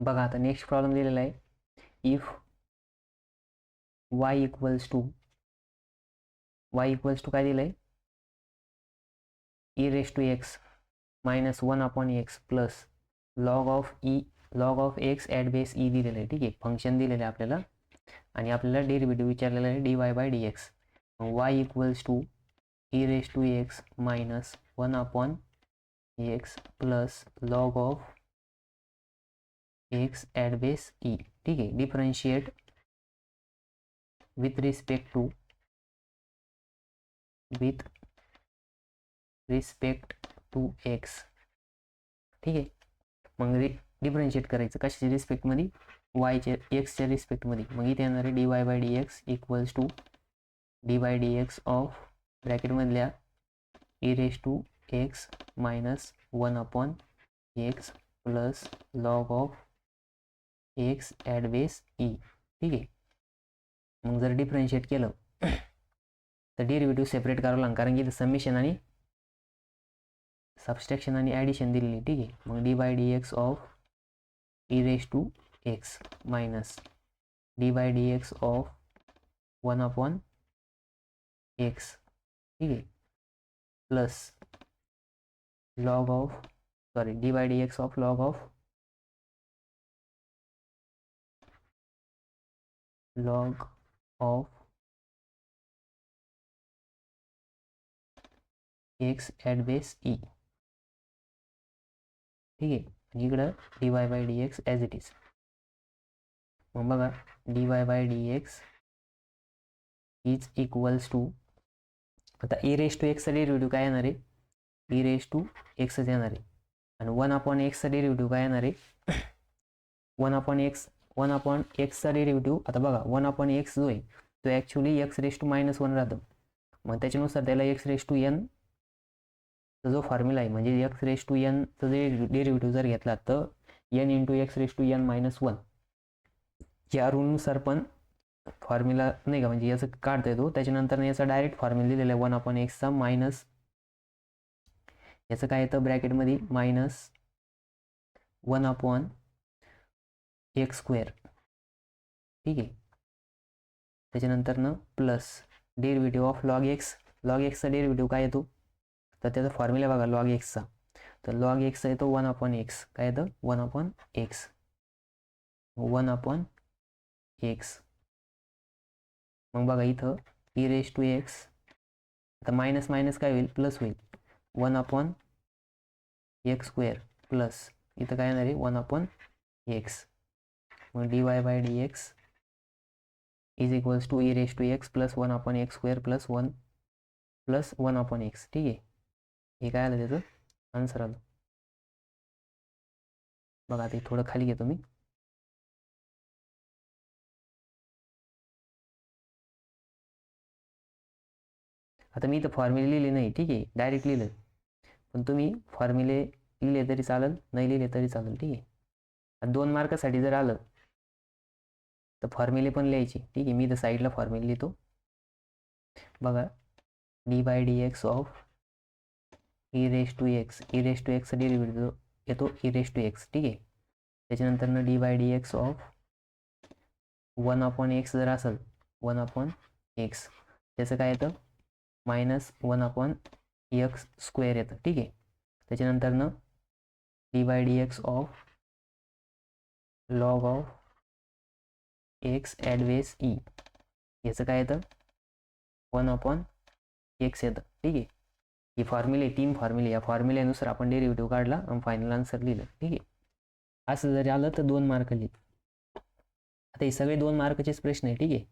बघा आता next problem दिलेला आहे, इफ y इक्वल्स टू काय दिलं आहे, e raise to x minus 1/x plus log of x at base e दिलेलं आहे. ठीक आहे, फंक्शन दिलेलं आहे आपल्याला आणि आपल्याला डेरिव्हेटिव्ह विचारलेला आहे dy/dx. y equals to e raise to x minus 1/x plus log of x at base e. ठीक आहे, differentiate with respect to x. ठीक आहे, मग डिफरन्शिएट करायचं कशाच्या रिस्पेक्टमध्ये, वायच्या एक्सच्या रिस्पेक्टमध्ये. मग इथे येणार आहे dy/dx equals to dy/dx of ब्रॅकेटमधल्या e raise to x minus 1/x plus log of x at base e. ठीक आहे, मग जर डिफरन्शिएट केलं तर डेरिव्हेटिव्ह सेपरेट करावं लागेल, कारण की इथं समेशन आणि सबस्ट्रॅक्शन आणि ॲडिशन दिलेली. ठीक आहे, मग dy/dx of e raise to x minus dy/dx of 1/x. ठीक आहे, plus dy/dx of log of x at base e. ठीक आहे, आणि इकडं dy/dx ॲज इट इज. मग बघा dy/dx इज इक्वल्स टू, आता e रेस टू एक्सचा डेरिव्हेटिव्ह काय येणार आहे, e रेस टू एक्सच येणार आहे. आणि 1/x चा डेरिव्हेटिव्ह काय येणार आहे, 1/x चा डेरिव्हेटिव्ह. आता बघा 1/x जो आहे तो ॲक्च्युली x रेस टू -1 राहतं. मग त्याच्यानुसार त्याला x रेस टू n जो फॉर्म्युला आहे, म्हणजे x रेस टू n चा डेरिव्हेटिव्ह जर घेतला तर n into x raise to n -1 या रूलनुसार पण फॉर्म्युला नाही का, म्हणजे याचं काढता येतो. त्याच्यानंतर याचा डायरेक्ट फॉर्म्युला दिलेला आहे 1/x चा मायनस याचं काय येतं ब्रॅकेटमध्ये -1/x². ठीक आहे, त्याच्यानंतर प्लस डेरिव्हेटिव्ह ऑफ लॉग एक्सचा डेरिव्हेटिव्ह काय येतो, तर त्याचा फॉर्म्युला बघा लॉग एक्सचा. तर लॉग एक्सचा येतो 1/x. काय येतं 1/x. मग बघा इथं e रेस टू एक्स, आता मायनस मायनस काय होईल, प्लस होईल 1/x² प्लस इथं काय येणार आहे 1/x. मग dy/dx is equals to e raise to x plus 1/x² plus 1/x. ठीक आहे, हे काय आलं त्याचं आन्सर आलं. बघा आता थोडं खाली घेतो मी. आता मी इथं फॉर्म्युले लिहिले नाही. ठीक आहे, डायरेक्ट लिहिलं, पण तुम्ही फॉर्म्युले लिहिले तरी चालेल, नाही लिहिले तरी चालेल. ठीक आहे, 2 मार्कासाठी जर आलं तर फॉर्म्युले पण लिहायचे. ठीक आहे, मी इथं साईडला फॉर्म्युले लिहितो. बघा dy/dx of e raise to एक्सचा डेरिव्हेटिव्ह येतो e रेस टू एक्स. ठीक आहे, त्याच्यानंतर dy/dx ऑफ 1/x जर असेल 1/x त्याचं काय येतं -1/x² येतं. ठीक आहे, त्याच्यानंतर dy/dx of log of x at base E याचं काय येतं 1/x येतं. ठीक आहे, ही फॉर्म्युले 3 फॉर्म्युले, या फॉर्म्युल्यानुसार आपण डेरिव्हेटिव्ह काढला आणि फायनल आन्सर लिहिलं. ठीक आहे, असं जरी आलं तर 2 मार्क लिहित. आता हे सगळे 2 मार्काचेच प्रश्न आहे. ठीक आहे,